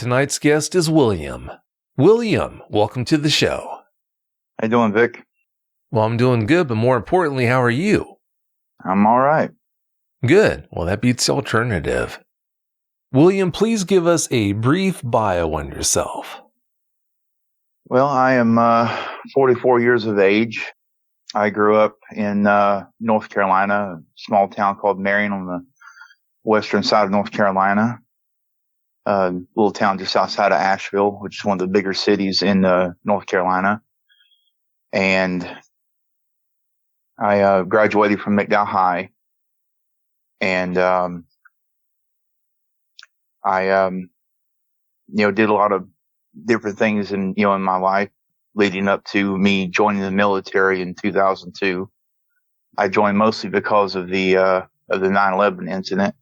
tonight's guest is William. William, welcome to the show. How you doing, Vic? Well, I'm doing good, but more importantly, how are you? I'm all right. Good. Well, that beats the alternative. William, please give us a brief bio on yourself. Well, I am 44 years of age. I grew up in North Carolina, a small town called Marion on the western side of North Carolina. A little town just outside of Asheville, which is one of the bigger cities in North Carolina. And I graduated from McDowell High. And I did a lot of different things in my life leading up to me joining the military in 2002. I joined mostly because of the 9/11 incident.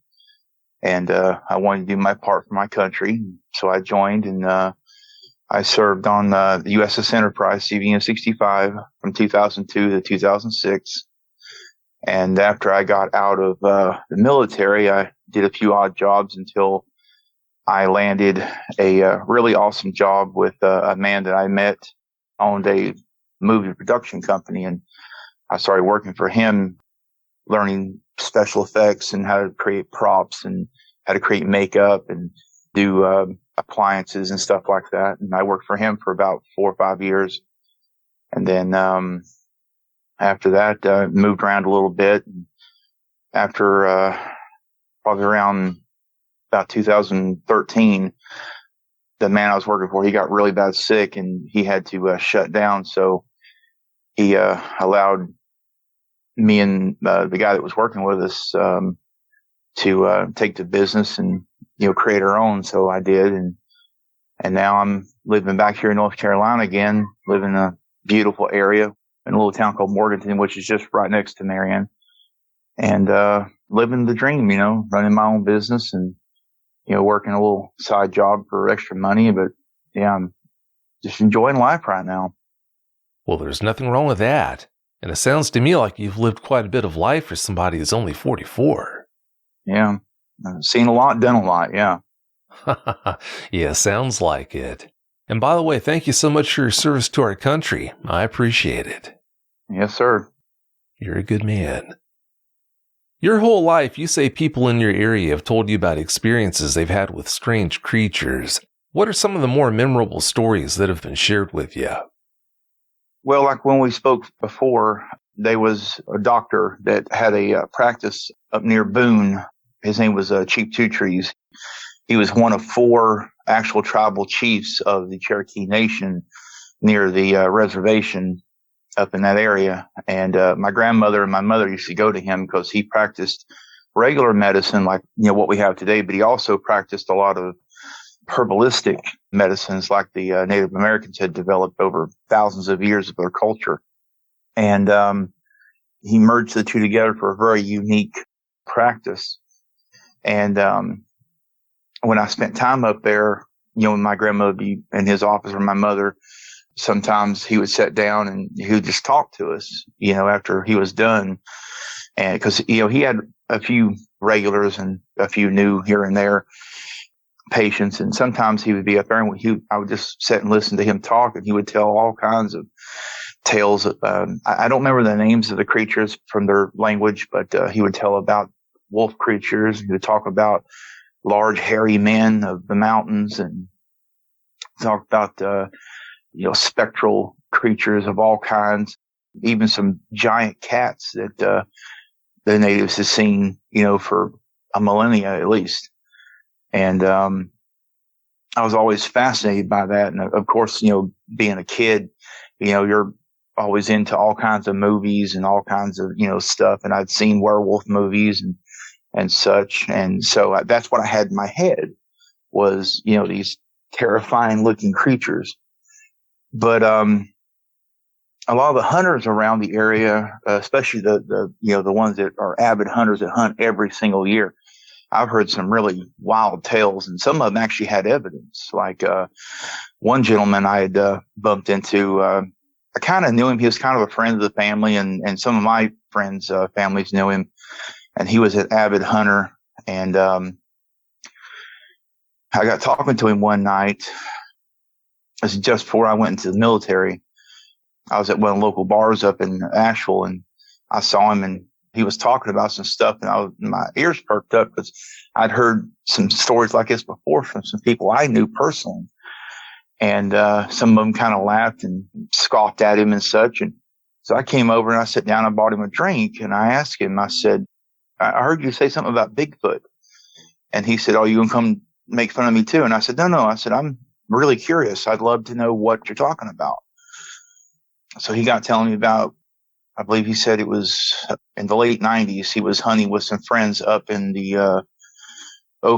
And I wanted to do my part for my country. So I joined, and I served on the USS Enterprise CVN-65 from 2002 to 2006. And after I got out of the military, I did a few odd jobs until I landed a really awesome job with a man that I met, owned a movie production company. And I started working for him, learning special effects and how to create props and how to create makeup and do appliances and stuff like that. And I worked for him for about 4 or 5 years. And then after that, moved around a little bit. After probably around about 2013, the man I was working for, he got really bad sick and he had to shut down. So he allowed me and the guy that was working with us to take the business and create our own. So I did, and now I'm living back here in North Carolina again, live in a beautiful area in a little town called Morganton, which is just right next to Marion, and living the dream, running my own business and working a little side job for extra money. But yeah, I'm just enjoying life right now. Well, there's nothing wrong with that. And it sounds to me like you've lived quite a bit of life for somebody who's only 44. Yeah. I've seen a lot, done a lot. Yeah. Yeah, sounds like it. And by the way, thank you so much for your service to our country. I appreciate it. Yes, sir. You're a good man. Your whole life, you say people in your area have told you about experiences they've had with strange creatures. What are some of the more memorable stories that have been shared with you? Well, like when we spoke before, there was a doctor that had a practice up near Boone. His name was Chief Two Trees. He was one of 4 actual tribal chiefs of the Cherokee Nation near the reservation up in that area. And my grandmother and my mother used to go to him because he practiced regular medicine like what we have today, but he also practiced a lot of herbalistic medicines like the Native Americans had developed over thousands of years of their culture. And he merged the two together for a very unique practice. And when I spent time up there, when my grandmother would be in his office or my mother, sometimes he would sit down and he would just talk to us, after he was done. And because, he had a few regulars and a few new here and there patients, and sometimes he would be up there and I would just sit and listen to him talk, and he would tell all kinds of tales. I don't remember the names of the creatures from their language, but he would tell about wolf creatures. He would talk about large hairy men of the mountains, and talk about spectral creatures of all kinds, even some giant cats that the natives have seen for a millennia at least. And I was always fascinated by that. And of course, being a kid, you're always into all kinds of movies and all kinds of, stuff. And I'd seen werewolf movies and such. And so that's what I had in my head was, these terrifying looking creatures. But a lot of the hunters around the area, especially the ones that are avid hunters that hunt every single year, I've heard some really wild tales, and some of them actually had evidence. Like one gentleman I had bumped into, I kind of knew him. He was kind of a friend of the family, and some of my friends' families knew him. And he was an avid hunter, and I got talking to him one night. This is just before I went into the military. I was at one of the local bars up in Asheville, and I saw him, and he was talking about some stuff, and my ears perked up because I'd heard some stories like this before from some people I knew personally. And some of them kind of laughed and scoffed at him and such. And so I came over and I sat down and bought him a drink. And I asked him, I said, I heard you say something about Bigfoot. And he said, oh, you gonna come make fun of me too? And I said, no. I said, I'm really curious. I'd love to know what you're talking about. So he got telling me about, I believe he said it was in the late 90s. He was hunting with some friends up in the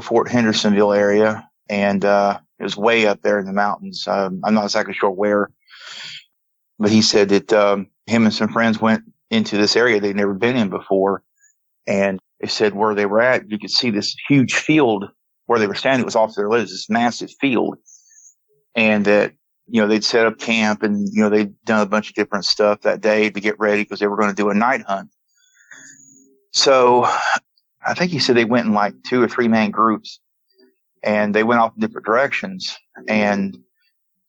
Fort Hendersonville area. And it was way up there in the mountains. I'm not exactly sure where, but he said that him and some friends went into this area they'd never been in before. And they said where they were at, you could see this huge field where they were standing. It was off to their left, this massive field. And that, they'd set up camp and, they'd done a bunch of different stuff that day to get ready because they were going to do a night hunt. So I think he said they went in like 2 or 3 man groups. And they went off in different directions. And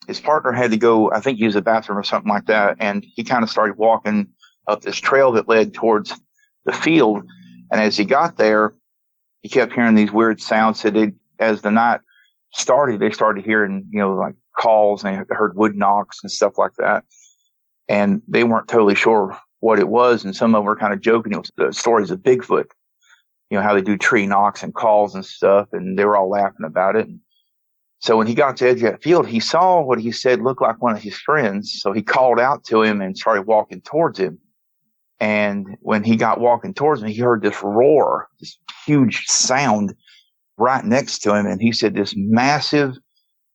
his partner had to go, I think, use the bathroom or something like that. And he kind of started walking up this trail that led towards the field. And as he got there, he kept hearing these weird sounds. So as the night started, they started hearing, like calls, and they heard wood knocks and stuff like that. And they weren't totally sure what it was. And some of them were kind of joking. It was the stories of Bigfoot. How they do tree knocks and calls and stuff, and they were all laughing about it. And so when he got to the edge of that field, he saw what he said looked like one of his friends. So he called out to him and started walking towards him. And when he got walking towards him, he heard this roar, this huge sound right next to him. And he said this massive,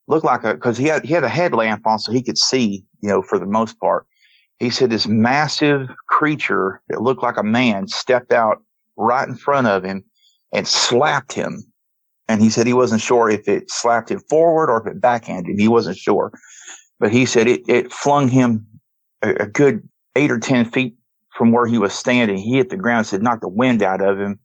looked like because he had a headlamp on so he could see, for the most part. He said this massive creature that looked like a man stepped out right in front of him and slapped him. And he said he wasn't sure if it slapped him forward or if it backhanded him. He wasn't sure. But he said it flung him a good 8 or 10 feet from where he was standing. He hit the ground, said knocked the wind out of him.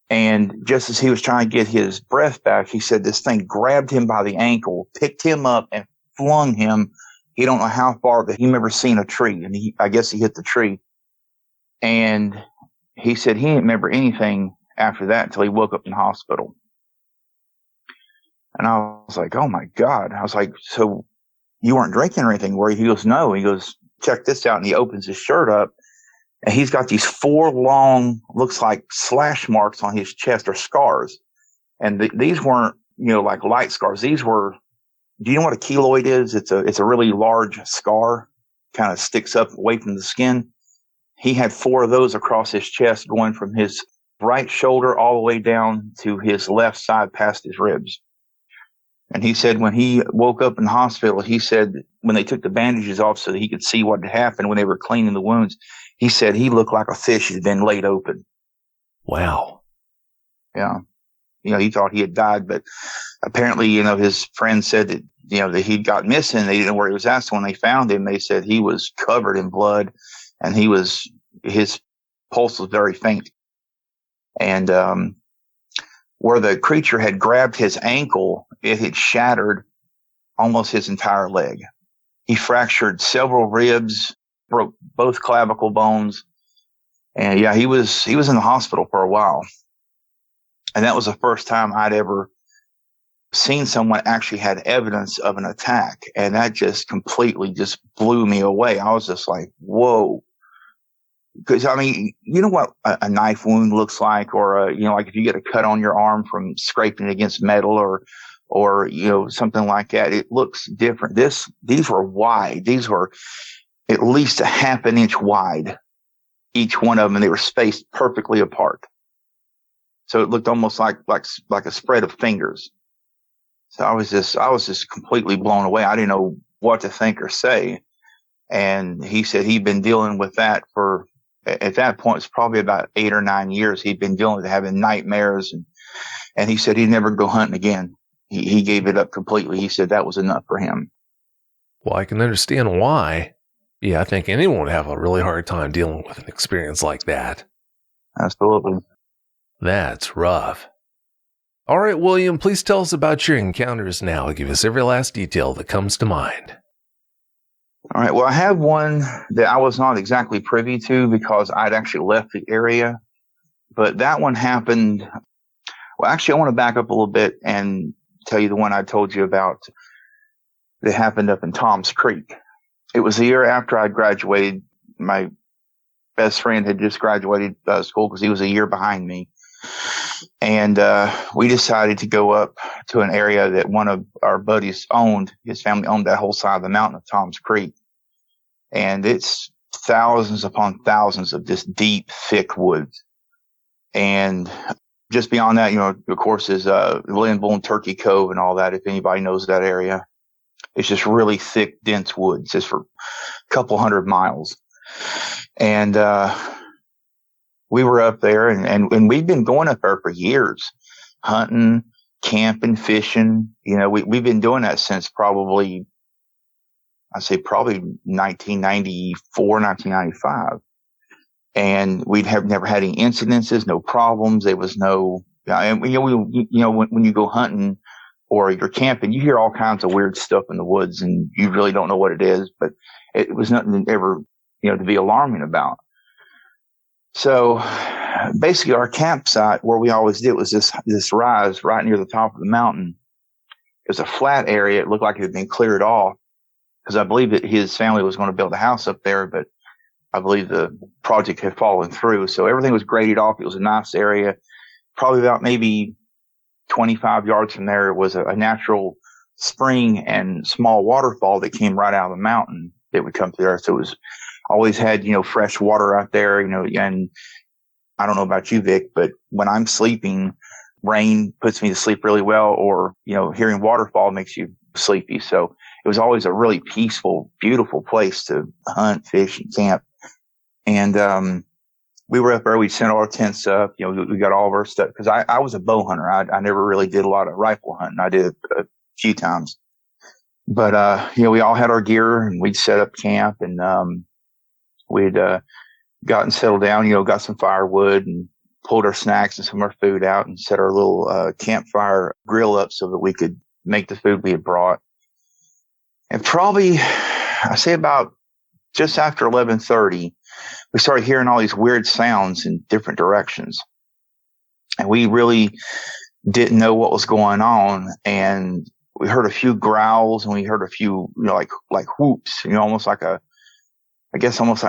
And just as he was trying to get his breath back, he said this thing grabbed him by the ankle, picked him up, and flung him. He don't know how far, but he never seen a tree. And I guess he hit the tree. And he said he didn't remember anything after that until he woke up in the hospital. And I was like, oh my God. I was like, so you weren't drinking or anything, were you? He goes, no. He goes, check this out. And he opens his shirt up and he's got these 4 long, looks like slash marks on his chest or scars. And these weren't, like light scars. These were, do you know what a keloid is? It's a really large scar, kind of sticks up away from the skin. He had 4 of those across his chest going from his right shoulder all the way down to his left side past his ribs. And he said when he woke up in the hospital, he said when they took the bandages off so that he could see what had happened when they were cleaning the wounds, he said he looked like a fish had been laid open. Wow. Yeah. He thought he had died, but apparently, his friend said that, that he'd got missing. They didn't know where he was at. So when they found him, they said he was covered in blood. And his pulse was very faint. And where the creature had grabbed his ankle, it had shattered almost his entire leg. He fractured several ribs, broke both clavicle bones. And yeah, he was in the hospital for a while. And that was the first time I'd ever seen someone actually had evidence of an attack. And that just completely just blew me away. I was just like, whoa. Because, you know what a knife wound looks like, or, like if you get a cut on your arm from scraping against metal or, something like that, it looks different. These were wide. These were at least a half an inch wide, each one of them, and they were spaced perfectly apart. So it looked almost like a spread of fingers. So I was just completely blown away. I didn't know what to think or say. And he said he'd been dealing with that for, at that point, it's probably about 8 or 9 years. He'd been dealing with having nightmares, and he said he'd never go hunting again. He gave it up completely. He said that was enough for him. Well, I can understand why. Yeah, I think anyone would have a really hard time dealing with an experience like that. Absolutely. That's rough. All right, William, please tell us about your encounters now. Give us every last detail that comes to mind. All right. Well, I have one that I was not exactly privy to because I'd actually left the area. But that one happened. Well, actually, I want to back up a little bit and tell you the one I told you about that happened up in Tom's Creek. It was the year after I graduated. My best friend had just graduated school because he was a year behind me. And we decided to go up to an area that one of our buddies owned. His family owned that whole side of the mountain of Tom's Creek. And it's thousands upon thousands of this deep, thick woods. And just beyond that, of course, is Linville and Turkey Cove and all that, if anybody knows that area. It's just really thick, dense woods, just for a couple 100 miles. And we were up there, and we've been going up there for years, hunting, camping, fishing. We've been doing that since probably 1994, 1995. And we'd have never had any incidences, no problems. There was no, and when you go hunting or you're camping, you hear all kinds of weird stuff in the woods and you really don't know what it is, but it was nothing ever, to be alarming about. So basically our campsite where we always did was this rise right near the top of the mountain. It was a flat area. It looked like it had been cleared off because I believe that his family was going to build a house up there, but I believe the project had fallen through. So everything was graded off. It was a nice area. Probably about maybe 25 yards from there was a natural spring and small waterfall that came right out of the mountain that would come through there. So it was always had, fresh water out there, and I don't know about you, Vic, but when I'm sleeping, rain puts me to sleep really well, or, hearing waterfall makes you sleepy. So it was always a really peaceful, beautiful place to hunt, fish, and camp. And we were up there. We sent all our tents up. We got all of our stuff because I was a bow hunter. I never really did a lot of rifle hunting. I did a few times, but we all had our gear and we'd set up camp, and we'd gotten settled down. Got some firewood and pulled our snacks and some of our food out and set our little campfire grill up so that we could make the food we had brought. And probably, I say about just after 11:30. We started hearing all these weird sounds in different directions. And we really didn't know what was going on. And we heard a few growls and we heard a few, like whoops, almost like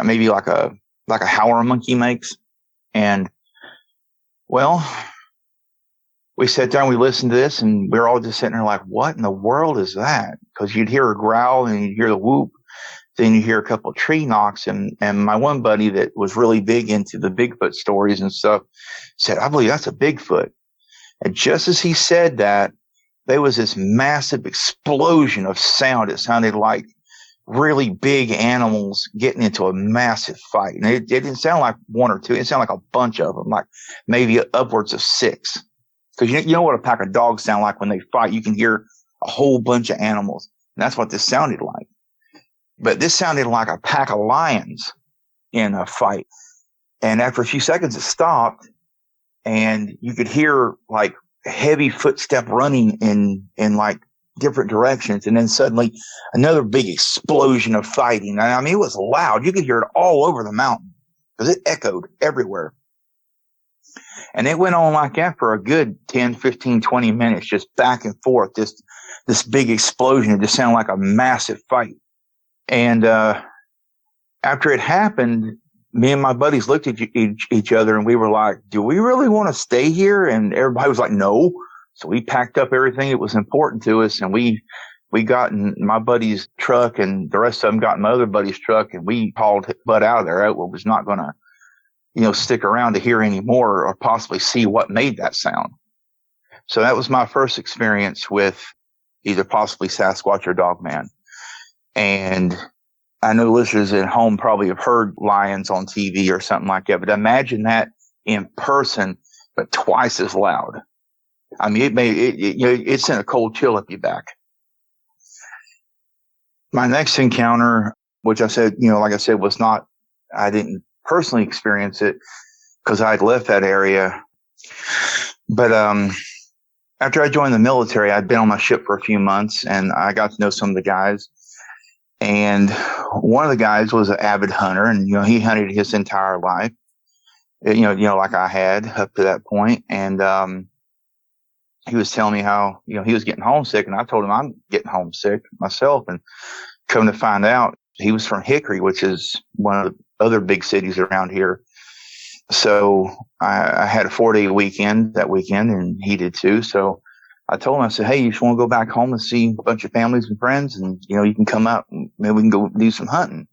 maybe like a howler monkey makes. And well, we sat down, we listened to this, and we were all just sitting there like, what in the world is that? Because you'd hear a growl and you'd hear the whoop. Then you hear a couple of tree knocks, and my one buddy that was really big into the Bigfoot stories and stuff said, I believe that's a Bigfoot. And just as he said that, there was this massive explosion of sound. It sounded like really big animals getting into a massive fight. And it didn't sound like one or two. It sounded like a bunch of them, like maybe upwards of 6. Because you know what a pack of dogs sound like when they fight. You can hear a whole bunch of animals. And that's what this sounded like. But this sounded like a pack of lions in a fight. And after a few seconds, it stopped, and you could hear like heavy footstep running in like different directions. And then suddenly another big explosion of fighting. I mean, it was loud. You could hear it all over the mountain because it echoed everywhere. And it went on like that for a good 10, 15, 20 minutes, just back and forth. This big explosion. It just sounded like a massive fight. And after it happened, me and my buddies looked at each other, and we were like, do we really want to stay here? And everybody was like, no. So we packed up everything that was important to us, and we got in my buddy's truck, and the rest of them got in my other buddy's truck, and we hauled butt out of there. I was not going to, stick around to hear any more or possibly see what made that sound. So that was my first experience with either possibly Sasquatch or Dogman. And I know listeners at home probably have heard lions on TV or something like that, but imagine that in person, but twice as loud. I mean, it sent a cold chill up your back. My next encounter, which I said, like I said, I didn't personally experience it because I had left that area. But After I joined the military, I'd been on my ship for a few months, and I got to know some of the guys. And one of the guys was an avid hunter, and he hunted his entire life. Like I had up to that point. And he was telling me how he was getting homesick, and I told him I'm getting homesick myself. And come to find out, he was from Hickory, which is one of the other big cities around here. So I had a 4-day weekend that weekend, and he did too. So I told him, I said, hey, you just want to go back home and see a bunch of families and friends, and you can come out and maybe we can go do some hunting.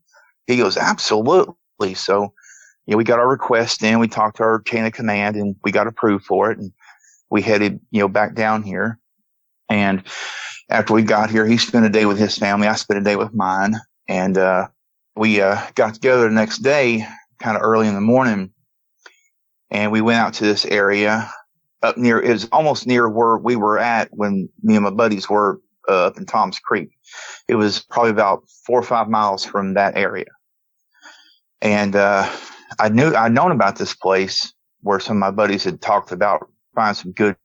He goes, absolutely. So we got our request in, we talked to our chain of command, and we got approved for it, and we headed back down here. And after we got here, he spent a day with his family, I spent a day with mine, and we got together the next day kind of early in the morning. And we went out to this area up near, it was almost near where we were at when me and my buddies were up in Tom's Creek. It was probably about 4 or 5 miles from that area. And I'd known about this place where some of my buddies had talked about finding some good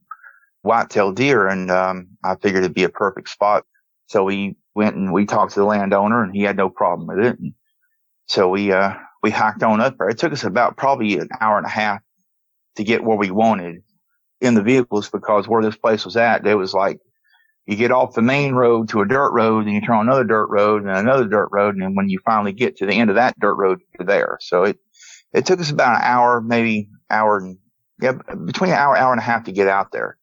whitetail deer, and I figured it'd be a perfect spot. So we went and we talked to the landowner, and he had no problem with it. And so we hiked on up there. It took us about probably an hour and a half to get where we wanted in the vehicles, because where this place was at, it was like you get off the main road to a dirt road, and you turn on another dirt road and another dirt road, and then when you finally get to the end of that dirt road, you're there. So it took us about an hour, maybe between an hour and a half to get out there.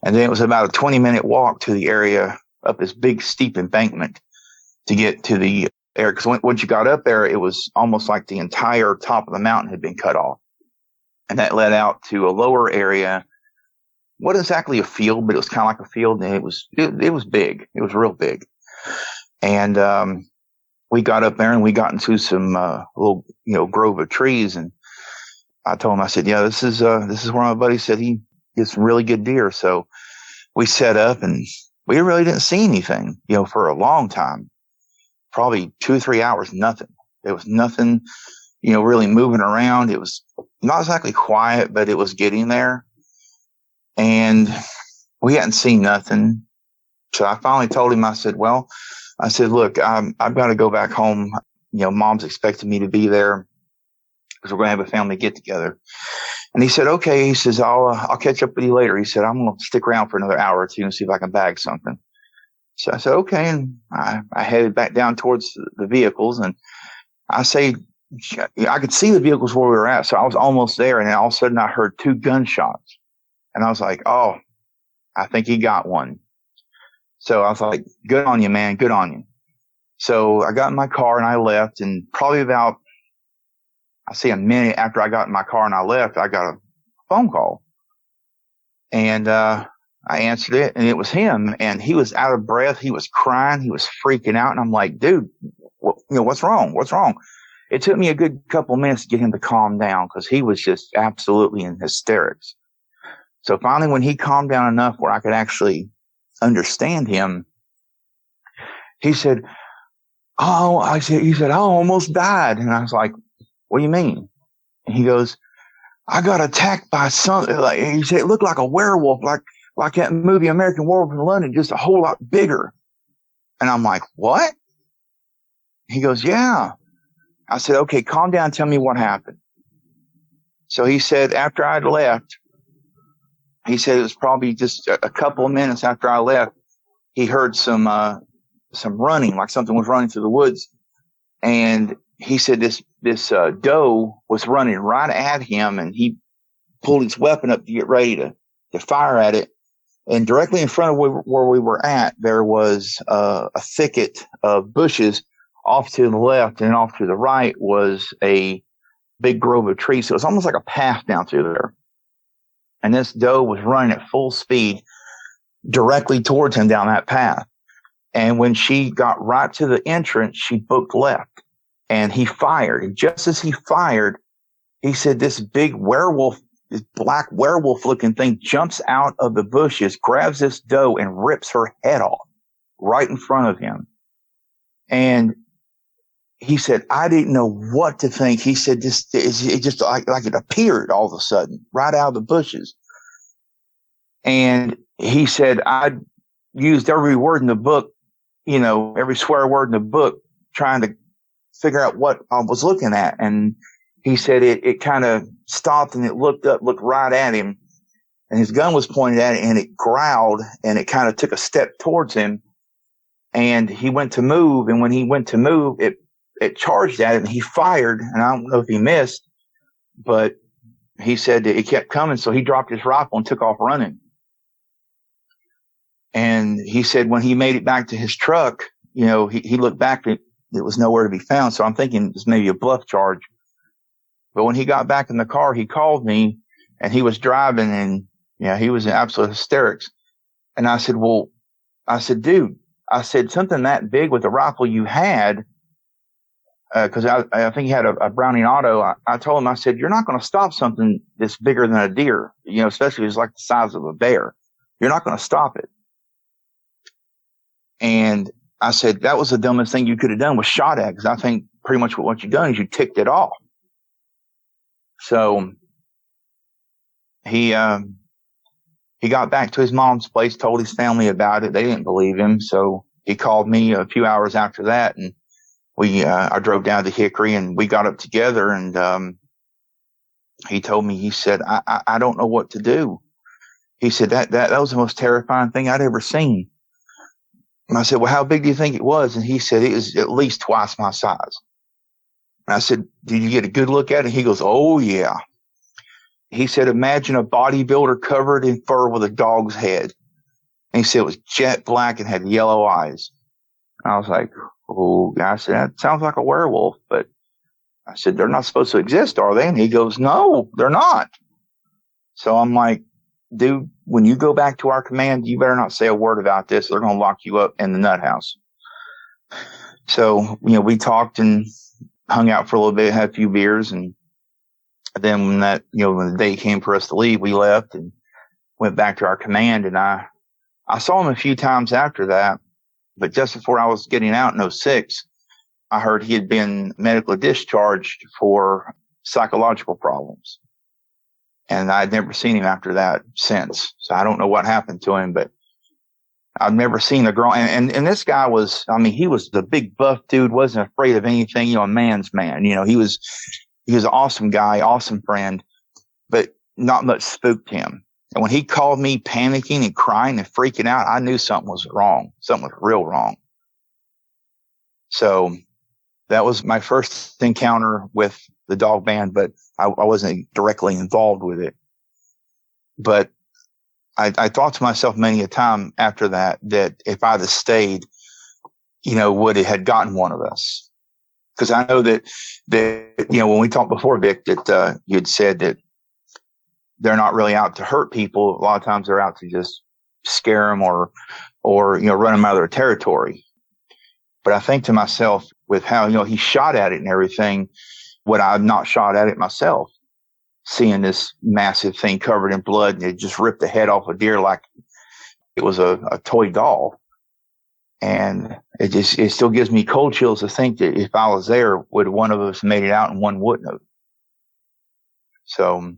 And then it was about a 20-minute walk to the area up this big steep embankment to get to the area. Because once you got up there, it was almost like the entire top of the mountain had been cut off. And that led out to a lower area. Wasn't exactly a field, but it was kind of like a field. And it was big. It was real big. And we got up there and we got into some little grove of trees. And I told him, I said, yeah, this is where my buddy said he gets some really good deer. So we set up, and we really didn't see anything, for a long time, probably 2 or 3 hours, nothing. There was nothing, really moving around. It was not exactly quiet, but it was getting there. And we hadn't seen nothing. So I finally told him, I said, look, I've got to go back home. Mom's expecting me to be there because we're going to have a family get together. And he said, okay. He says, I'll catch up with you later. He said, I'm going to stick around for another hour or two and see if I can bag something. So I said, okay. And I headed back down towards the vehicles, and I could see the vehicles where we were at. So I was almost there, and then all of a sudden I heard 2 gunshots, and I was like, oh, I think he got one. So I was like, good on you, man. Good on you. So I got in my car and I left, and probably about, a minute after I got in my car and I left, I got a phone call, and I answered it, and it was him, and he was out of breath. He was crying. He was freaking out. And I'm like, dude, what's wrong? What's wrong? It took me a good couple of minutes to get him to calm down, because he was just absolutely in hysterics. So finally, when he calmed down enough where I could actually understand him, he said, I almost died. And I was like, what do you mean? And he goes, I got attacked by something. Like, he said, it looked like a werewolf, like that movie American Werewolf in London, just a whole lot bigger. And I'm like, what? He goes, yeah. I said, okay, calm down. Tell me what happened. So he said, after I'd left, he said it was probably just a couple of minutes after I left, he heard some running, like something was running through the woods. And he said this doe was running right at him, and he pulled his weapon up to get ready to fire at it. And directly in front of where we were at, there was a thicket of bushes. Off to the left and off to the right was a big grove of trees. So it was almost like a path down through there. And this doe was running at full speed directly towards him down that path. And when she got right to the entrance, she booked left, and he fired. And just as he fired, he said this big werewolf, this black werewolf looking thing jumps out of the bushes, grabs this doe, and rips her head off right in front of him. And he said, I didn't know what to think. He said, it just like it appeared all of a sudden, right out of the bushes. And he said, I used every word in the book, every swear word in the book, trying to figure out what I was looking at. And he said it kind of stopped and it looked right at him. And his gun was pointed at it and it growled and it kind of took a step towards him. And he went to move. And when he went to move, it charged at him and he fired. And I don't know if he missed, but he said that it kept coming. So he dropped his rifle and took off running. And he said when he made it back to his truck, he looked back, it was nowhere to be found. So I'm thinking it was maybe a bluff charge. But when he got back in the car, he called me and he was driving and he was in absolute hysterics. And I said, dude, something that big with the rifle you had, because I think he had a Browning Auto. I told him, I said, you're not going to stop something that's bigger than a deer, especially if it's like the size of a bear. You're not going to stop it. And I said, that was the dumbest thing you could have done was shot at, because I think pretty much what you've done is you ticked it off. So he got back to his mom's place, told his family about it. They didn't believe him. So he called me a few hours after that, and I drove down to Hickory and we got up together, and he told me, he said, I don't know what to do. He said that was the most terrifying thing I'd ever seen. And I said, well, how big do you think it was? And he said, it was at least twice my size. And I said, did you get a good look at it? He goes, oh yeah. He said, imagine a bodybuilder covered in fur with a dog's head. And he said it was jet black and had yellow eyes. And I was like, oh, I said, that sounds like a werewolf. But I said, they're not supposed to exist, are they? And he goes, no, they're not. So I'm like, dude, when you go back to our command, you better not say a word about this. They're going to lock you up in the nut house. So, we talked and hung out for a little bit, had a few beers. And then when when the day came for us to leave, we left and went back to our command. And I saw him a few times after that. But just before I was getting out in 2006, I heard he had been medically discharged for psychological problems. And I'd never seen him after that since. So I don't know what happened to him, but I've never seen a girl. And this guy was, he was the big buff dude, wasn't afraid of anything, a man's man. He was an awesome guy, awesome friend, but not much spooked him. And when he called me panicking and crying and freaking out, I knew something was wrong. Something was real wrong. So that was my first encounter with the Dogman, but I wasn't directly involved with it. But I thought to myself many a time after that if I'd have stayed, would it had gotten one of us? Because I know that when we talked before, Vic, that you'd said that they're not really out to hurt people. A lot of times they're out to just scare them or run them out of their territory. But I think to myself, with how he shot at it and everything, would I have not shot at it myself? Seeing this massive thing covered in blood and it just ripped the head off a deer like it was a toy doll. And it still gives me cold chills to think that if I was there, would one of us made it out and one wouldn't have. So,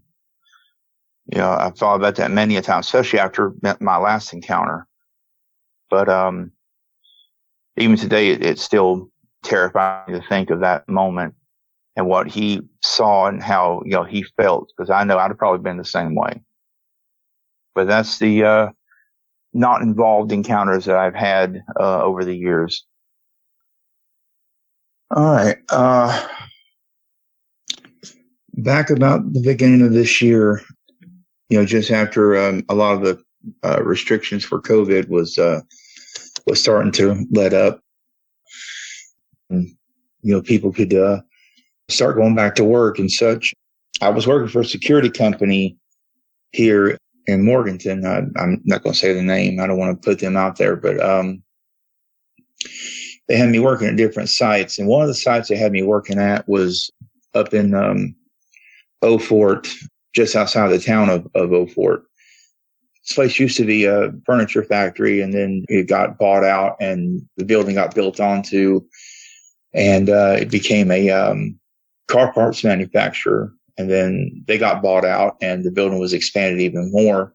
I've thought about that many a time, especially after my last encounter. But even today, it's still terrifying to think of that moment and what he saw and how he felt, because I know I'd have probably been the same way. But that's the not involved encounters that I've had over the years. All right. Back about the beginning of this year, just after a lot of the restrictions for COVID was starting to let up, and people could start going back to work and such. I was working for a security company here in Morganton. I'm not going to say the name. I don't want to put them out there, but they had me working at different sites. And one of the sites they had me working at was up in Eau Fort, just outside the town of Eau Fort. This place used to be a furniture factory, and then it got bought out and the building got built onto, and it became a car parts manufacturer. And then they got bought out and the building was expanded even more.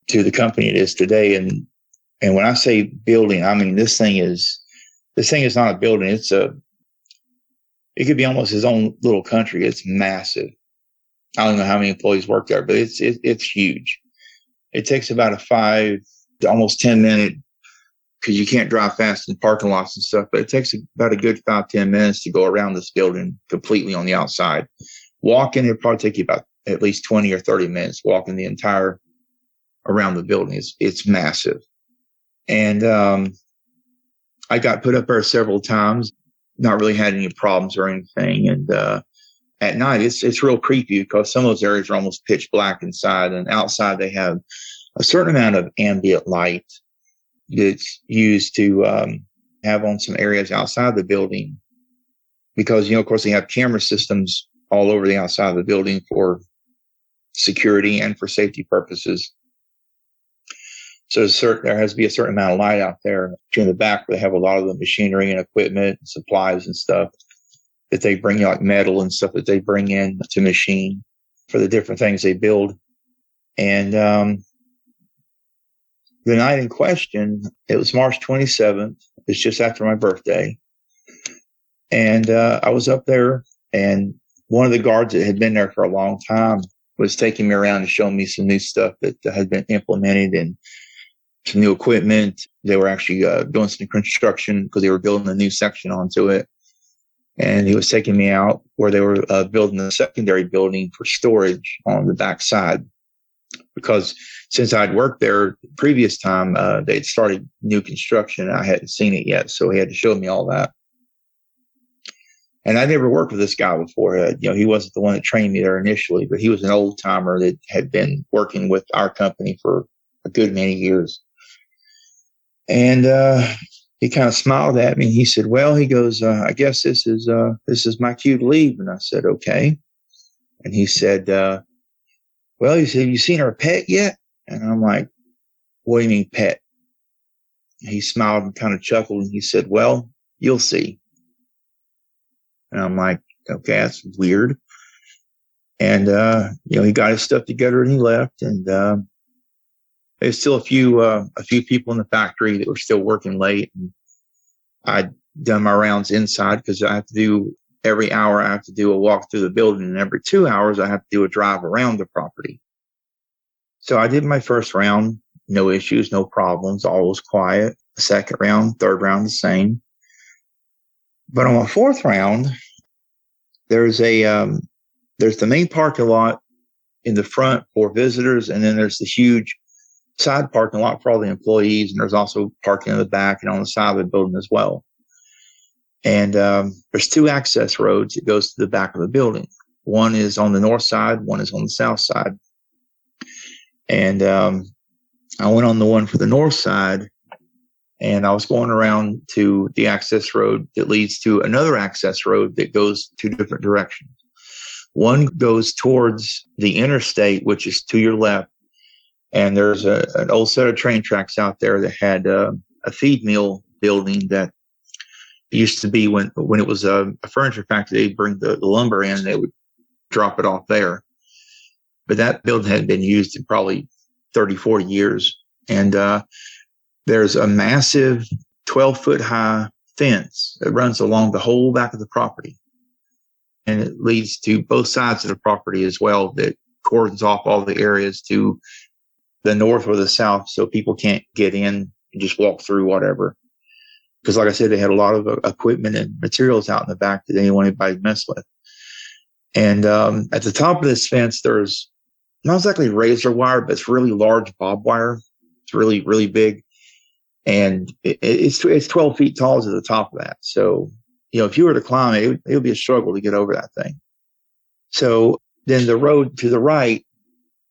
to the company it is today. And when I say building, I mean this thing is not a building. It could be almost his own little country. It's massive. I don't know how many employees work there, but it's huge. It takes about a 5 to almost 10 minute, because you can't drive fast in parking lots and stuff, but it takes about a good 5-10 minutes to go around this building completely on the outside. Walking, it'll probably take you about at least 20 or 30 minutes walking the entire around the building. It's massive. And I got put up there several times, not really had any problems or anything. And at night, it's real creepy because some of those areas are almost pitch black inside, and outside they have a certain amount of ambient light that's used to have on some areas outside the building, because, of course, they have camera systems all over the outside of the building for security and for safety purposes. So there has to be a certain amount of light out there. In the back, they have a lot of the machinery and equipment, and supplies and stuff that they bring, like metal and stuff that they bring in to machine for the different things they build. And the night in question, it was March 27th. It's just after my birthday. And I was up there, and one of the guards that had been there for a long time was taking me around to show me some new stuff that had been implemented and some new equipment. They were actually doing some construction because they were building a new section onto it. And he was taking me out where they were building a secondary building for storage on the back side. Because since I'd worked there the previous time, they'd started new construction and I hadn't seen it yet. So he had to show me all that. And I never worked with this guy before. He wasn't the one that trained me there initially, but he was an old timer that had been working with our company for a good many years. And he kind of smiled at me. He said, "Well," he goes, "I guess this is my cue to leave." And I said, "Okay." And he said, "Well," he said, "have you seen our pet yet?" And I'm like, "What do you mean pet?" And he smiled and kind of chuckled, and he said, "Well, you'll see." And I'm like, "Okay, that's weird." And he got his stuff together and he left. And there's still a few people in the factory that were still working late. And I'd done my rounds inside because every hour I have to do a walk through the building, and every 2 hours I have to do a drive around the property. So I did my first round, no issues, no problems, all was quiet. The second round, third round, the same. But on my fourth round, there's the main parking lot in the front for visitors, and then there's the huge side parking lot for all the employees, and there's also parking in the back and on the side of the building as well. And there's 2 access roads that goes to the back of the building. One is on the north side, one is on the south side. And I went on the one for the north side, and I was going around to the access road that leads to another access road that goes 2 different directions. One goes towards the interstate, which is to your left. And there's an old set of train tracks out there that had a feed mill building that used to be when it was a furniture factory. They'd bring the lumber in and they would drop it off there. But that building hadn't been used in probably 30, 40 years. And there's a massive 12-foot high fence that runs along the whole back of the property. And it leads to both sides of the property as well, that cordons off all the areas to the north or the south, so people can't get in and just walk through whatever. Because like I said, they had a lot of equipment and materials out in the back that they didn't want anybody to mess with. And at the top of this fence, there's not exactly razor wire, but it's really large barbed wire. It's really, really big. And it's 12 feet tall to the top of that. So, if you were to climb it, it would be a struggle to get over that thing. So then the road to the right,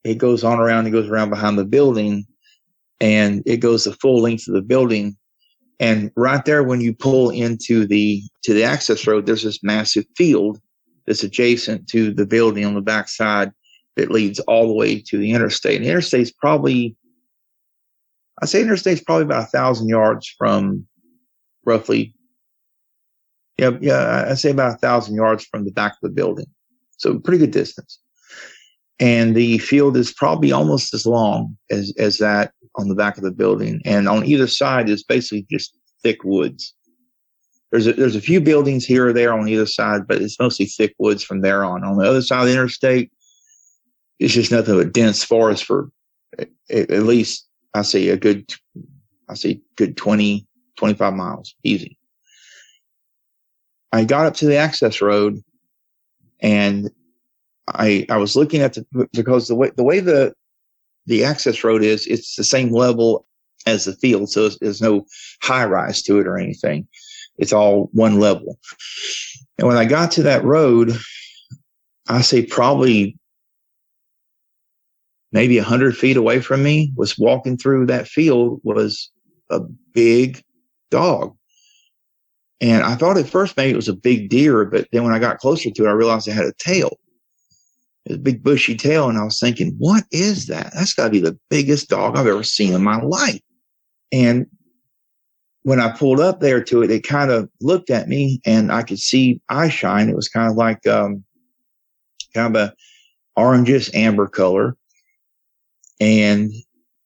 it goes on around, it goes around behind the building, and it goes the full length of the building. And right there, when you pull into the access road, there's this massive field that's adjacent to the building on the backside that leads all the way to the interstate. And the interstate's probably about 1,000 yards from roughly. I'd say about 1,000 yards from the back of the building. So pretty good distance. And the field is probably almost as long as that on the back of the building. And on either side is basically just thick woods. There's a few buildings here or there on either side, but it's mostly thick woods from there on. On the other side of the interstate, it's just nothing but dense forest for at least, I say good 20, 25 miles, easy. I got up to the access road, and I was looking at because the way the access road is, it's the same level as the field, so there's no high rise to it or anything. It's all one level. And when I got to that road, I say probably maybe 100 feet away from me, was walking through that field, was a big dog. And I thought at first maybe it was a big deer, but then when I got closer to it, I realized it had a tail. It was a big bushy tail, and I was thinking, what is that? That's got to be the biggest dog I've ever seen in my life. And when I pulled up there to it, it kind of looked at me, and I could see eye shine. It was kind of like kind of a orangish amber color. And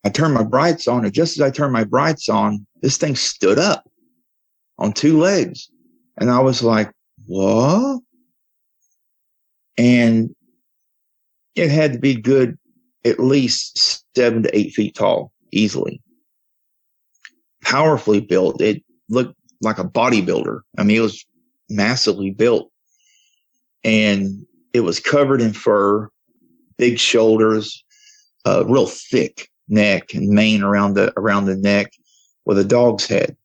I turned my brights on, and just as I turned my brights on, this thing stood up on two legs. And I was like, what? And it had to be good, at least 7 to 8 feet tall, easily. Powerfully built. It looked like a bodybuilder. I mean, it was massively built. And it was covered in fur, big shoulders, real thick neck and mane around the neck with a dog's head.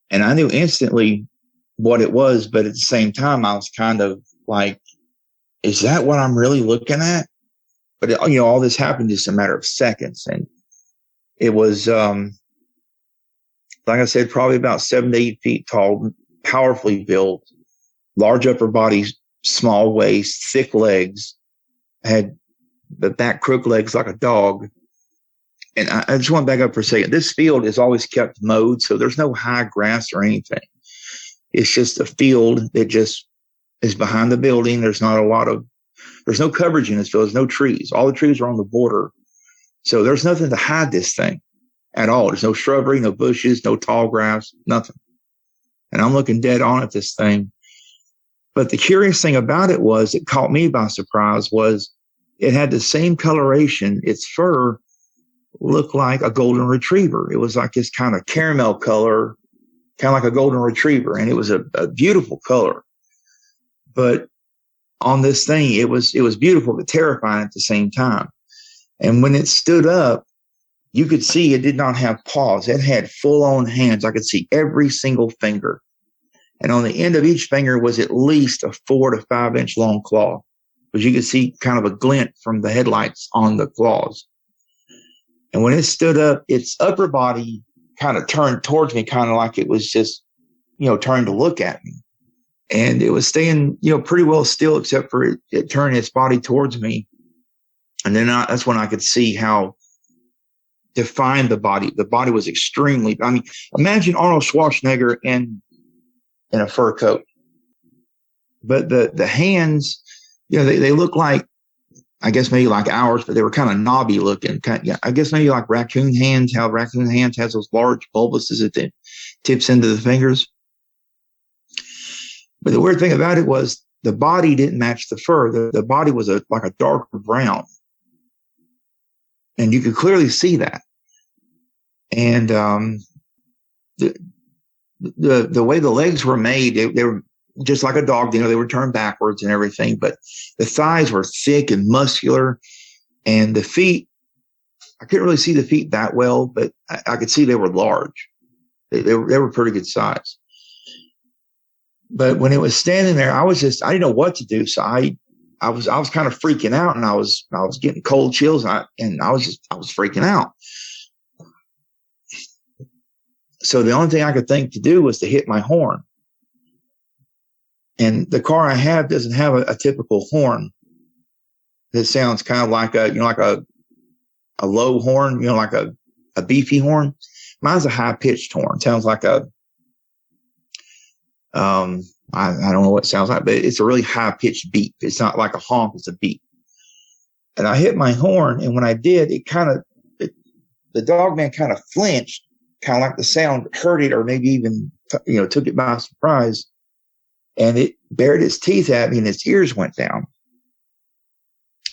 And I knew instantly what it was, but at the same time, I was kind of like, is that what I'm really looking at? But all this happened just a matter of seconds. And it was, like I said, probably about 7 to 8 feet tall, powerfully built, large upper body, small waist, thick legs, had the back crook legs like a dog. And I just want to back up for a second. This field is always kept mowed, so there's no high grass or anything. It's just a field that just is behind the building. There's no coverage in this field. There's no trees. All the trees are on the border. So there's nothing to hide this thing at all. There's no shrubbery, no bushes, no tall grass, nothing. And I'm looking dead on at this thing. But the curious thing about it was, it caught me by surprise, was it had the same coloration. Its fur looked like a golden retriever. It was like this kind of caramel color, kind of like a golden retriever. And it was a beautiful color. But on this thing, it was beautiful but terrifying at the same time. And when it stood up, you could see it did not have paws. It had full-on hands. I could see every single finger. And on the end of each finger was at least a 4 to 5 inch long claw, because you could see kind of a glint from the headlights on the claws. And when it stood up, its upper body kind of turned towards me, kind of like it was just, turned to look at me. And it was staying, pretty well still, except for it turning its body towards me. And then that's when I could see how defined the body. The body was extremely, imagine Arnold Schwarzenegger in a fur coat. But the hands, they look like, I guess maybe like ours, but they were kind of knobby looking. I guess maybe like raccoon hands, how raccoon hands has those large bulbuses at the tips into the fingers. But the weird thing about it was the body didn't match the fur. The body was like a darker brown. And you could clearly see that. And the way the legs were made, they were just like a dog, they were turned backwards and everything, but the thighs were thick and muscular, and the feet, I couldn't really see the feet that well, but I could see they were large. They were pretty good size. But when it was standing there, I didn't know what to do. So I was kind of freaking out, and I was getting cold chills, and I was freaking out. So the only thing I could think to do was to hit my horn. And the car I have doesn't have a typical horn. That sounds kind of like a low horn, like a beefy horn. Mine's a high pitched horn. It sounds like I don't know what it sounds like, but it's a really high pitched beep. It's not like a honk, it's a beep. And I hit my horn, and when I did, the dogman kind of flinched, kind of like the sound hurt it, or maybe even took it by surprise, and it bared its teeth at me, and its ears went down.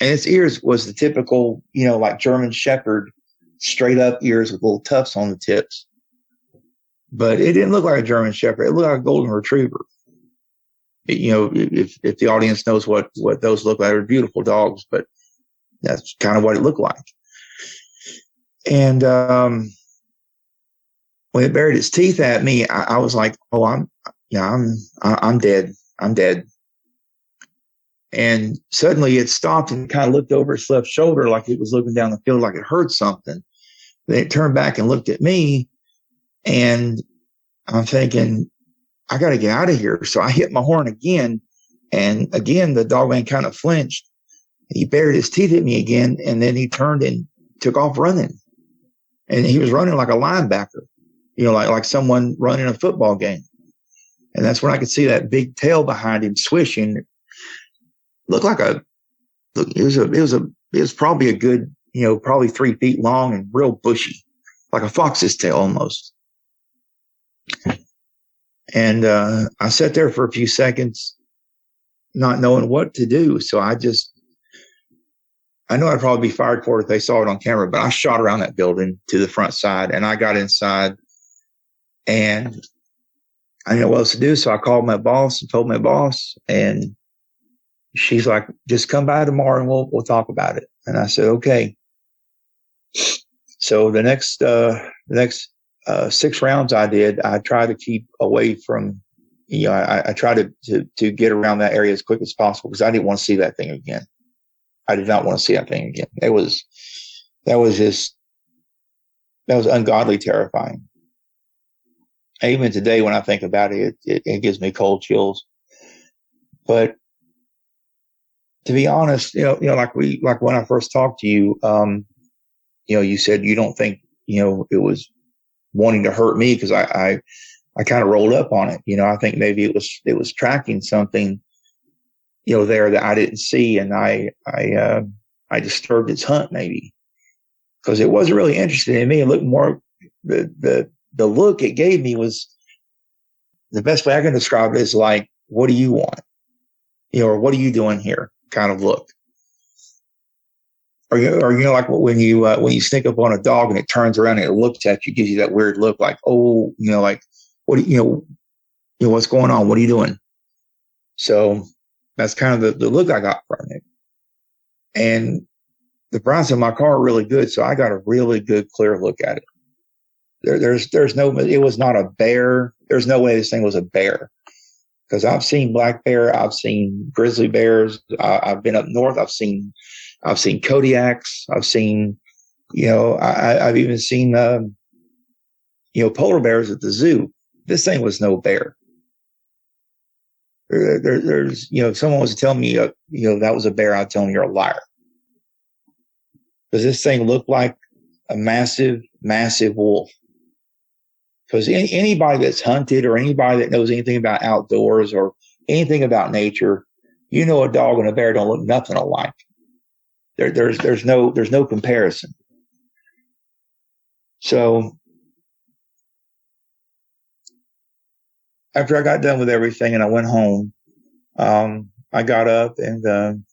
And its ears was the typical, like German Shepherd, straight up ears with little tufts on the tips. But it didn't look like a German Shepherd. It looked like a golden retriever. If the audience knows what those look like, they're beautiful dogs, but that's kind of what it looked like. And when it bared its teeth at me, I was like, "Oh, I'm dead. I'm dead." And suddenly it stopped and kind of looked over its left shoulder like it was looking down the field, like it heard something. Then it turned back and looked at me, and I'm thinking, I got to get out of here. So I hit my horn again, and again the dogman kind of flinched. He bared his teeth at me again, and then he turned and took off running. And he was running like a linebacker, like someone running a football game. And that's when I could see that big tail behind him swishing. Looked like it was probably a good, probably 3 feet long and real bushy, like a fox's tail almost. And I sat there for a few seconds, not knowing what to do. So I know I'd probably be fired for it if they saw it on camera, but I shot around that building to the front side, and I got inside, and I didn't know what else to do. So I called my boss and told my boss, and she's like, "Just come by tomorrow and we'll talk about it." And I said, "Okay." So the next 6 rounds I tried to keep away from, I tried to get around that area as quick as possible because I didn't want to see that thing again. I did not want to see that thing again. That was ungodly terrifying. Even today, when I think about it, it gives me cold chills. But to be honest, like when I first talked to you, you said you don't think, it was wanting to hurt me because I kind of rolled up on it. I think maybe it was tracking something, there that I didn't see, and I disturbed its hunt maybe because it wasn't really interested in me. It looked more the look it gave me was the best way I can describe it is like, "What do you want?" Or "What are you doing here?" kind of look. Or like when you sneak up on a dog and it turns around and it looks at you, gives you that weird look, like, "Oh, like, what do what's going on? What are you doing?" So that's kind of the look I got from it. And the bronze in my car are really good, so I got a really good clear look at it. There's no, it was not a bear. There's no way this thing was a bear, because I've seen black bear, I've seen grizzly bears, I've been up north, I've seen Kodiaks, I've seen, I've even seen polar bears at the zoo. This thing was no bear. There's if someone was to tell me that was a bear, I'd tell them you're a liar, because this thing looked like a massive wolf. Because anybody that's hunted or anybody that knows anything about outdoors or anything about nature, a dog and a bear don't look nothing alike. There's no comparison. So after I got done with everything and I went home, I got up and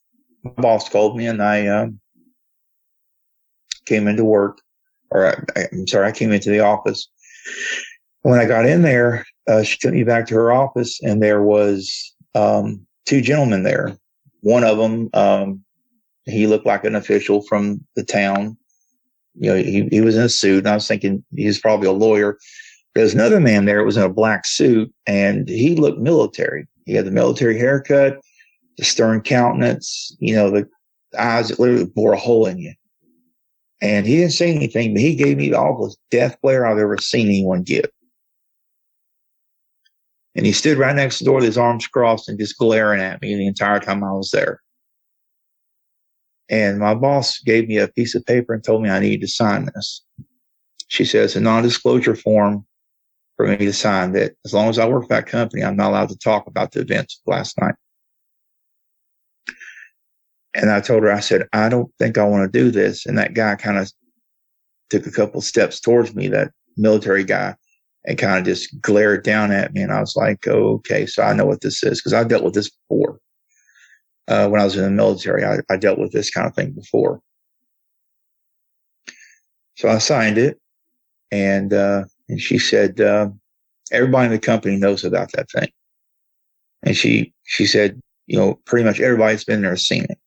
my boss called me, and I came into work, or I came into the office. When I got in there, she took me back to her office, and there was 2 gentlemen there. One of them, he looked like an official from the town. He was in a suit, and I was thinking he was probably a lawyer. There's another man there. It was in a black suit, and he looked military. He had the military haircut, the stern countenance, the eyes that literally bore a hole in you. And he didn't say anything, but he gave me the awfulest death glare I've ever seen anyone give. And he stood right next to the door with his arms crossed and just glaring at me the entire time I was there. And my boss gave me a piece of paper and told me I needed to sign this. She says, a non-disclosure form for me to sign that as long as I work for that company, I'm not allowed to talk about the events of last night. And I told her, I said, I don't think I want to do this. And that guy kind of took a couple steps towards me, that military guy, and kind of just glared down at me. And I was like, oh, okay, so I know what this is, because I dealt with this before. When I was in the military, I dealt with this kind of thing before. So I signed it, and she said, everybody in the company knows about that thing. And she said, pretty much everybody's been there has seen it.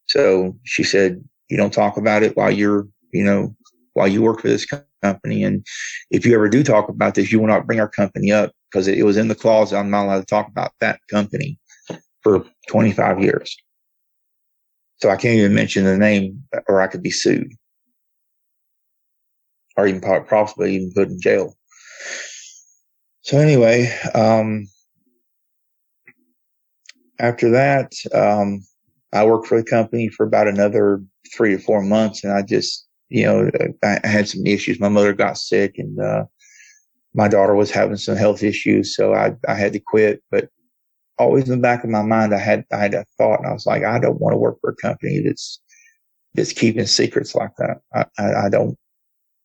So she said, you don't talk about it while you work for this company. And if you ever do talk about this, you will not bring our company up, because it was in the clause. I'm not allowed to talk about that company for 25 years. So I can't even mention the name, or I could be sued, or even possibly even put in jail. So anyway, after that, I worked for the company for about another 3 to 4 months, and I just, I had some issues. My mother got sick, and my daughter was having some health issues, so I had to quit. But always in the back of my mind, I had that thought, and I was like, I don't want to work for a company that's keeping secrets like that. I don't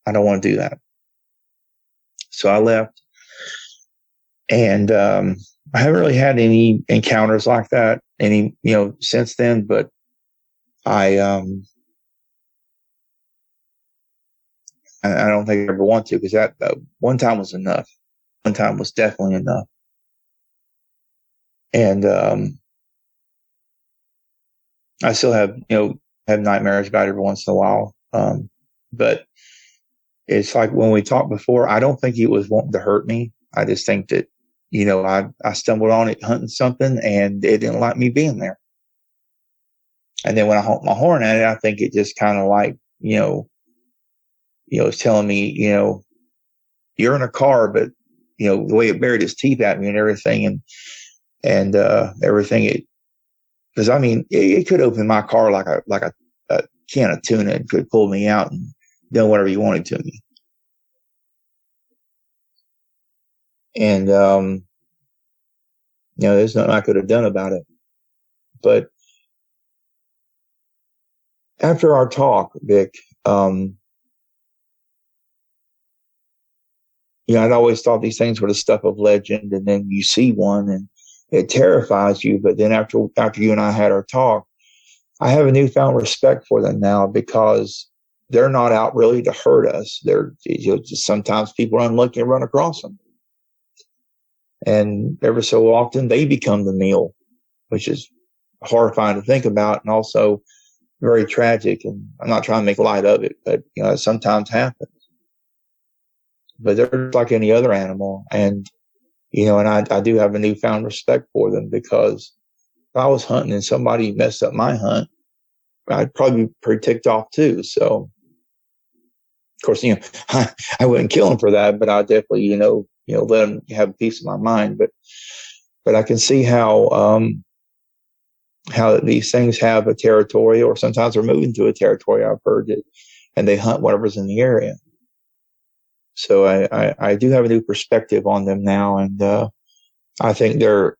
want to do that. So I left, and I haven't really had any encounters like that since then. But I don't think I ever want to, because that one time was enough. One time was definitely enough. And I still have nightmares about it every once in a while. But it's like when we talked before, I don't think he was wanting to hurt me. I just think that, I stumbled on it hunting something, and it didn't like me being there. And then when I honked my horn at it, I think it just kind of like, it's telling me, you're in a car, but, the way it buried its teeth at me and everything, and everything, because I mean, it could open my car like a can of tuna, and could pull me out and do whatever you wanted to me. And, there's nothing I could have done about it. But after our talk, Vic, I'd always thought these things were the stuff of legend, and then you see one and it terrifies you. But then after you and I had our talk, I have a newfound respect for them now, because they're not out really to hurt us. They're just sometimes people are unlucky and run across them. And ever so often they become the meal, which is horrifying to think about, and also very tragic. And I'm not trying to make light of it, but it sometimes happens. But they're like any other animal, and and I do have a newfound respect for them, because if I was hunting and somebody messed up my hunt, I'd probably be pretty ticked off too. So, of course, I wouldn't kill them for that, but I'd definitely, let them have a piece of my mind. But I can see how these things have a territory, or sometimes they're moving to a territory. I've heard it, and they hunt whatever's in the area. So I do have a new perspective on them now, and I think they're.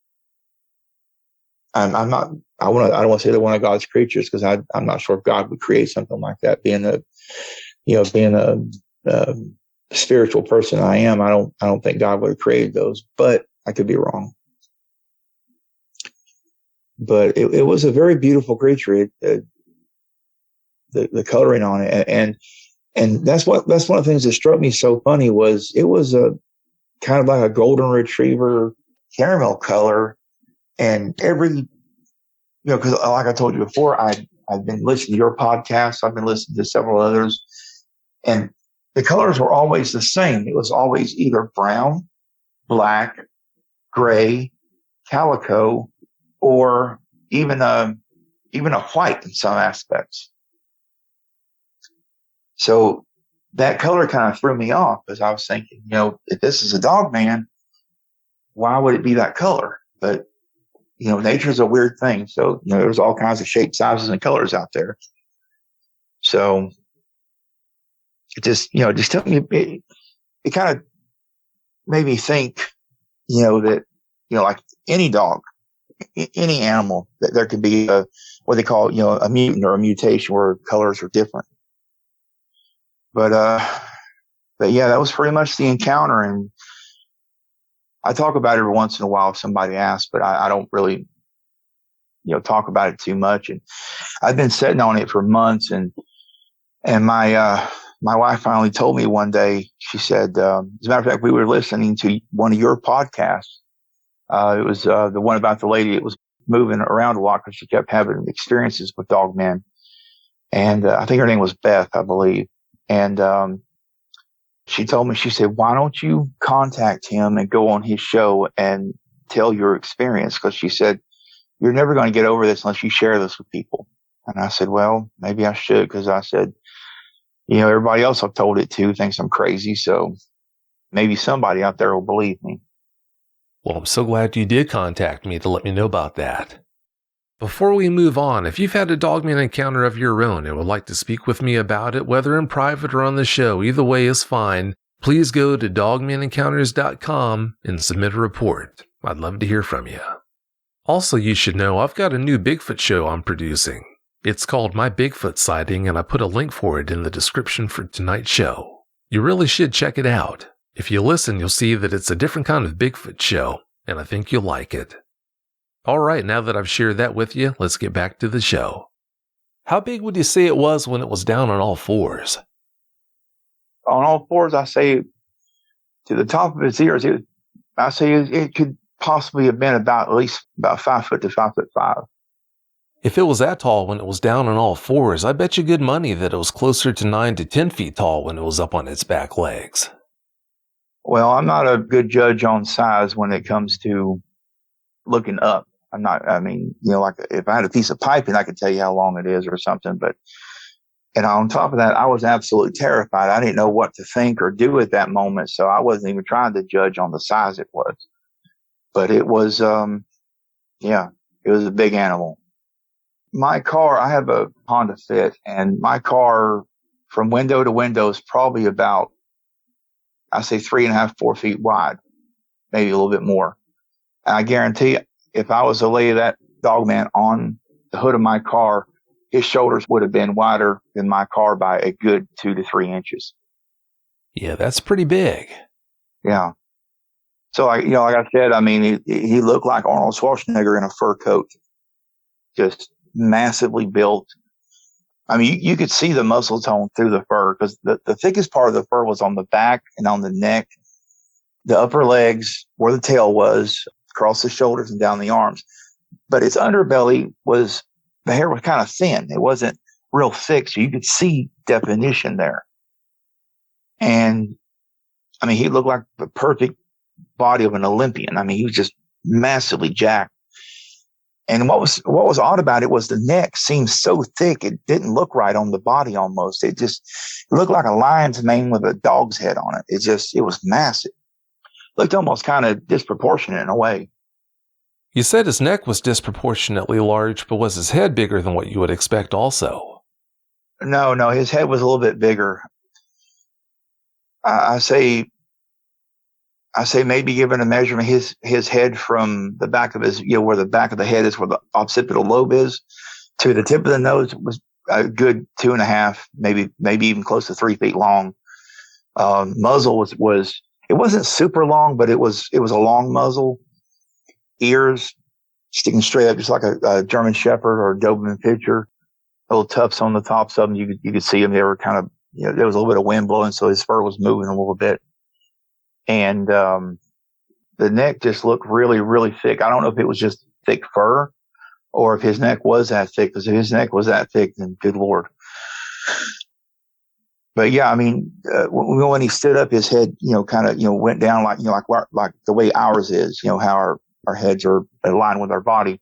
I'm not. I don't want to say they're one of God's creatures, because I'm not sure if God would create something like that. Being a spiritual person I am, I don't think God would have created those, but I could be wrong. But it was a very beautiful creature. The coloring on it, and that's one of the things that struck me so funny was it was a kind of like a golden retriever caramel color, and every because like I told you before, I've been listening to your podcast, I've been listening to several others, and the colors were always the same. It was always either brown, black, gray, calico, or even a white in some aspects. So that color kind of threw me off, because I was thinking, if this is a Dogman, why would it be that color? But, nature's a weird thing. So, there's all kinds of shapes, sizes, and colors out there. So it just took me, it kind of made me think, that, like any dog, any animal that there could be what they call, a mutant or a mutation where colors are different. But yeah, that was pretty much the encounter. And I talk about it every once in a while if somebody asks, but I don't really, talk about it too much. And I've been sitting on it for months, and my wife finally told me one day. She said, as a matter of fact, we were listening to one of your podcasts. It was the one about the lady that was moving around a lot because she kept having experiences with Dogmen. And I think her name was Beth, I believe. And she told me, she said, why don't you contact him and go on his show and tell your experience? Because she said, you're never going to get over this unless you share this with people. And I said, well, maybe I should, because I said, everybody else I've told it to thinks I'm crazy. So maybe somebody out there will believe me. Well, I'm so glad you did contact me to let me know about that. Before we move on, if you've had a Dogman encounter of your own and would like to speak with me about it, whether in private or on the show, either way is fine, please go to dogmanencounters.com and submit a report. I'd love to hear from you. Also, you should know I've got a new Bigfoot show I'm producing. It's called My Bigfoot Sighting, and I put a link for it in the description for tonight's show. You really should check it out. If you listen, you'll see that it's a different kind of Bigfoot show, and I think you'll like it. Alright, now that I've shared that with you, let's get back to the show. How big would you say it was when it was down on all fours? On all fours, I say to the top of its ears, it could possibly have been at least about 5 foot to 5'5". If it was that tall when it was down on all fours, I bet you good money that it was closer to 9 to 10 feet tall when it was up on its back legs. Well, I'm not a good judge on size when it comes to looking up. Like if I had a piece of piping, I could tell you how long it is or something. And on top of that, I was absolutely terrified. I didn't know what to think or do at that moment. So I wasn't even trying to judge on the size it was. But it was, it was a big animal. My car, I have a Honda Fit, and my car from window to window is probably about, I say 3.5, 4 feet wide, maybe a little bit more. And I guarantee if I was to lay that Dogman on the hood of my car, his shoulders would have been wider than my car by a good 2 to 3 inches. Yeah, that's pretty big. Yeah. So, like I said, he looked like Arnold Schwarzenegger in a fur coat, just massively built. You could see the muscle tone through the fur, because the thickest part of the fur was on the back and on the neck, the upper legs, where the tail was, across the shoulders and down the arms. But its underbelly the hair was kind of thin. It wasn't real thick, so you could see definition there. And he looked like the perfect body of an Olympian. He was just massively jacked. And what was odd about it was the neck seemed so thick, it didn't look right on the body almost. It looked like a lion's mane with a dog's head on it. It was massive. Looked almost kind of disproportionate in a way. You said his neck was disproportionately large, but was his head bigger than what you would expect also? No, his head was a little bit bigger. I say maybe given a measurement, his head from the back of his, where the back of the head is, where the occipital lobe is, to the tip of the nose was a good 2.5, maybe even close to 3 feet long. Muzzle was it wasn't super long, but it was a long muzzle. Ears sticking straight up, just like a German Shepherd or a Dogman Pinscher. Little tufts on the tops of them. You could see them. They were kind of, there was a little bit of wind blowing, so his fur was moving a little bit. And the neck just looked really, really thick. I don't know if it was just thick fur or if his neck was that thick, because if his neck was that thick, then good Lord. But yeah, when he stood up, his head, kind of, went down like the way ours is, how our heads are aligned with our body.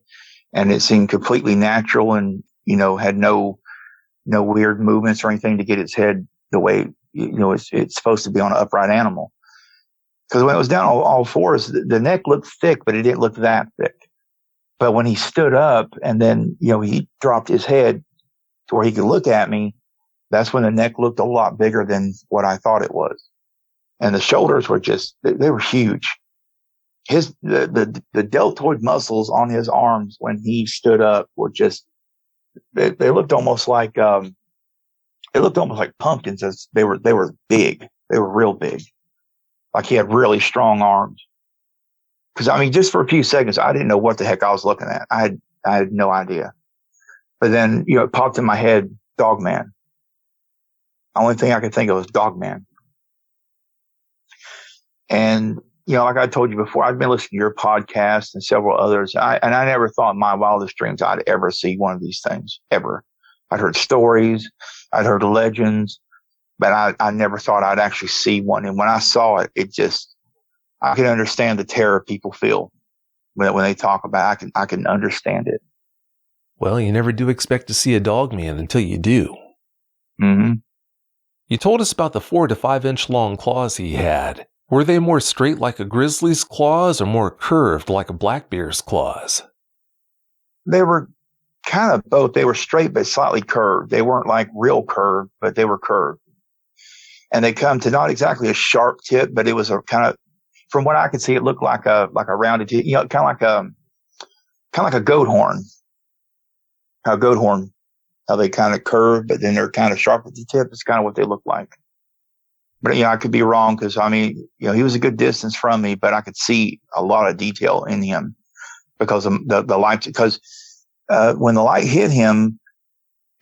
And it seemed completely natural and, had no weird movements or anything to get its head the way, it's supposed to be on an upright animal. Because when it was down all fours, the neck looked thick, but it didn't look that thick. But when he stood up and then, he dropped his head to where he could look at me, that's when the neck looked a lot bigger than what I thought it was. And the shoulders were they were huge. the deltoid muscles on his arms when he stood up were just, they looked almost like, pumpkins. As they were big. They were real big. Like he had really strong arms. Because I mean, just for a few seconds, I didn't know what the heck I was looking at. I had no idea. But then, it popped in my head, Dogman. The only thing I could think of was Dogman. And, like I told you before, I'd been listening to your podcast and several others. I never thought in my wildest dreams I'd ever see one of these things, ever. I'd heard stories, I'd heard legends, but I never thought I'd actually see one. And when I saw it, I can understand the terror people feel when they talk about it. I can understand it. Well, you never do expect to see a Dogman until you do. Mm-hmm. You told us about the 4 to 5 inch long claws he had. Were they more straight like a grizzly's claws or more curved like a black bear's claws? They were kind of both. They were straight but slightly curved. They weren't like real curved, but they were curved. And they come to not exactly a sharp tip, but it was a kind of, from what I could see, it looked like a rounded tip, kind of like a goat horn. How goat horn, how they kind of curve, but then they're kind of sharp at the tip. It's kind of what they look like. But, I could be wrong because, I mean, he was a good distance from me, but I could see a lot of detail in him because of the light. Because when the light hit him,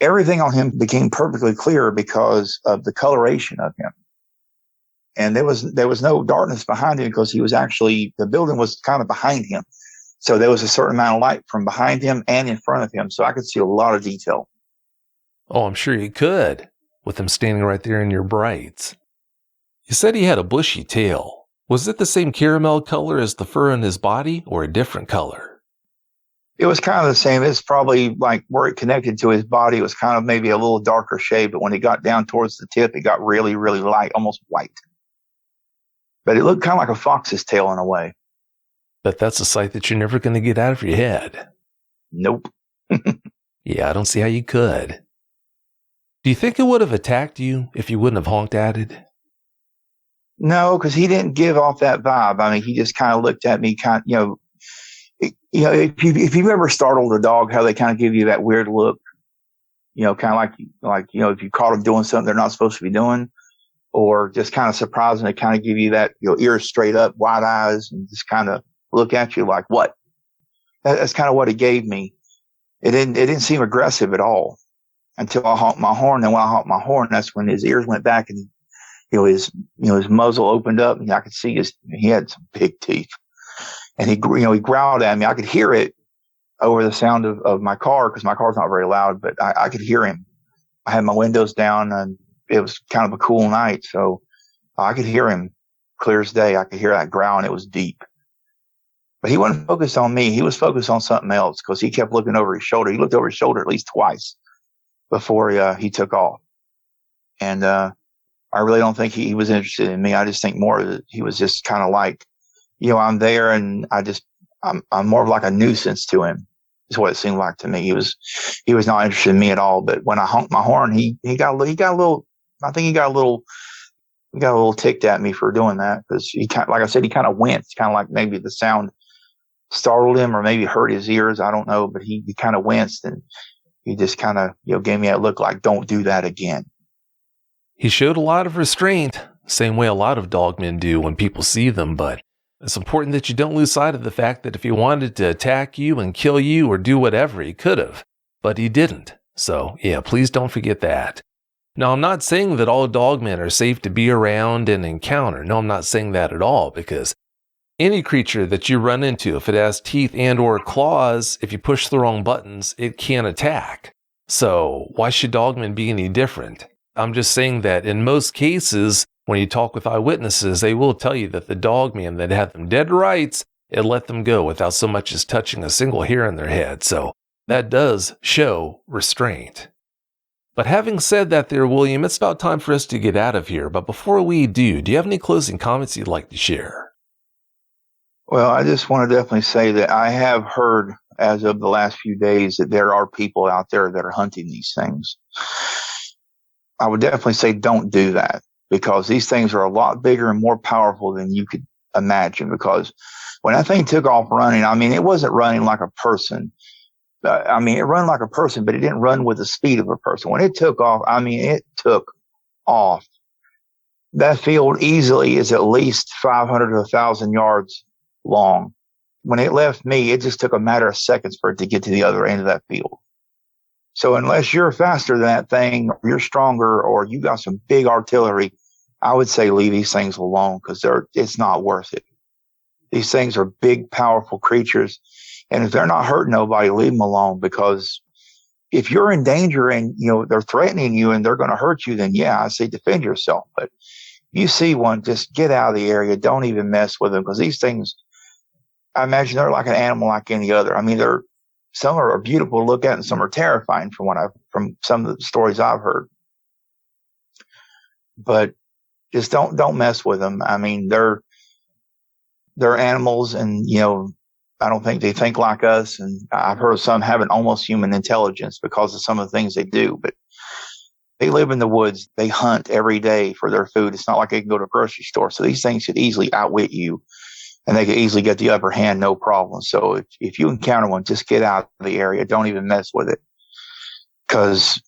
everything on him became perfectly clear because of the coloration of him. And there was no darkness behind him because the building was kind of behind him. So there was a certain amount of light from behind him and in front of him. So I could see a lot of detail. Oh, I'm sure you could, with him standing right there in your brights. You said he had a bushy tail. Was it the same caramel color as the fur on his body or a different color? It was kind of the same. It's probably like where it connected to his body. It was kind of maybe a little darker shade, but when it got down towards the tip, it got really, really light, almost white. But it looked kind of like a fox's tail in a way. But that's a sight that you're never going to get out of your head. Nope. Yeah, I don't see how you could. Do you think it would have attacked you if you wouldn't have honked at it? No, because he didn't give off that vibe. I mean, he just kind of looked at me, if you've ever startled a dog, how they kind of give you that weird look, kind of like if you caught them doing something they're not supposed to be doing, or just kind of surprising, they kind of give you that, ears straight up, wide eyes, and just kind of look at you like, what? That's kind of what it gave me. It didn't seem aggressive at all until I honked my horn. And when I honked my horn, that's when his ears went back and his muzzle opened up and I could see he had some big teeth, and he growled at me. I could hear it over the sound of my car because my car's not very loud, but I could hear him. I had my windows down and it was kind of a cool night. So I could hear him clear as day. I could hear that growl and it was deep, but he wasn't focused on me. He was focused on something else because he kept looking over his shoulder. He looked over his shoulder at least twice before he took off. And, I really don't think he was interested in me. I just think more that he was just kind of like, I'm there and I'm more of like a nuisance to him is what it seemed like to me. He was not interested in me at all. But when I honked my horn, he got a little ticked at me for doing that because he like I said, he kind of winced, kind of like maybe the sound startled him or maybe hurt his ears. I don't know, but he kind of winced and he just kind of, gave me that look like, don't do that again. He showed a lot of restraint, same way a lot of dogmen do when people see them, but it's important that you don't lose sight of the fact that if he wanted to attack you and kill you or do whatever, he could have, but he didn't. So, yeah, please don't forget that. Now, I'm not saying that all dogmen are safe to be around and encounter. No, I'm not saying that at all, because any creature that you run into, if it has teeth and or claws, if you push the wrong buttons, it can attack. So, why should dogmen be any different? I'm just saying that in most cases, when you talk with eyewitnesses, they will tell you that the dogman that had them dead to rights, it let them go without so much as touching a single hair in their head. So that does show restraint. But having said that there, William, it's about time for us to get out of here. But before we do you have any closing comments you'd like to share? Well, I just want to definitely say that I have heard as of the last few days that there are people out there that are hunting these things. I would definitely say don't do that because these things are a lot bigger and more powerful than you could imagine because When that thing took off running, I mean, it wasn't running like a person. I mean, it ran like a person, but it didn't run with the speed of a person. When it took off, I mean, it took off. That field easily is at least 500 to 1,000 yards long. When it left me, it just took a matter of seconds for it to get to the other end of that field. So unless you're faster than that thing, or you're stronger, or you got some big artillery, I would say leave these things alone because it's not worth it. These things are big, powerful creatures. And if they're not hurting nobody, leave them alone, because if you're in danger and, they're threatening you and they're going to hurt you, then yeah, I say defend yourself. But you see one, just get out of the area. Don't even mess with them, because these things, I imagine they're like an animal like any other. I mean, some are beautiful to look at and some are terrifying from some of the stories I've heard. But just don't mess with them. I mean, they're animals, and, I don't think they think like us. And I've heard of some having almost human intelligence because of some of the things they do, but they live in the woods. They hunt every day for their food. It's not like they can go to a grocery store. So these things could easily outwit you, and they could easily get the upper hand, no problem. So if you encounter one, just get out of the area. Don't even mess with it, because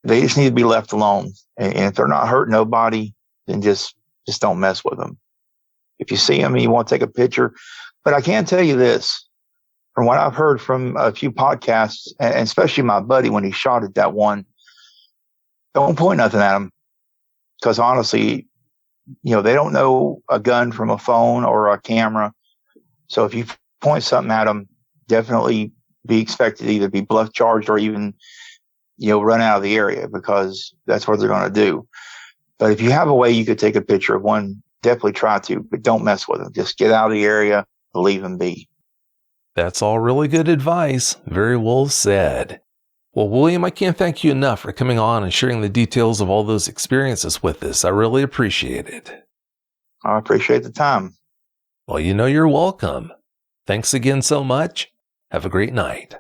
they just need to be left alone. And if they're not hurting nobody, then just don't mess with them. If you see them and you want to take a picture. But I can tell you this, from what I've heard from a few podcasts, and especially my buddy when he shot at that one, don't point nothing at them, because honestly, they don't know a gun from a phone or a camera. So if you point something at them, definitely be expected to either be bluff charged or even, run out of the area, because that's what they're going to do. But if you have a way you could take a picture of one, definitely try to, but don't mess with them. Just get out of the area, leave them be. That's all really good advice. Very well said. Well, William, I can't thank you enough for coming on and sharing the details of all those experiences with us. I really appreciate it. I appreciate the time. Well, you're welcome. Thanks again so much. Have a great night.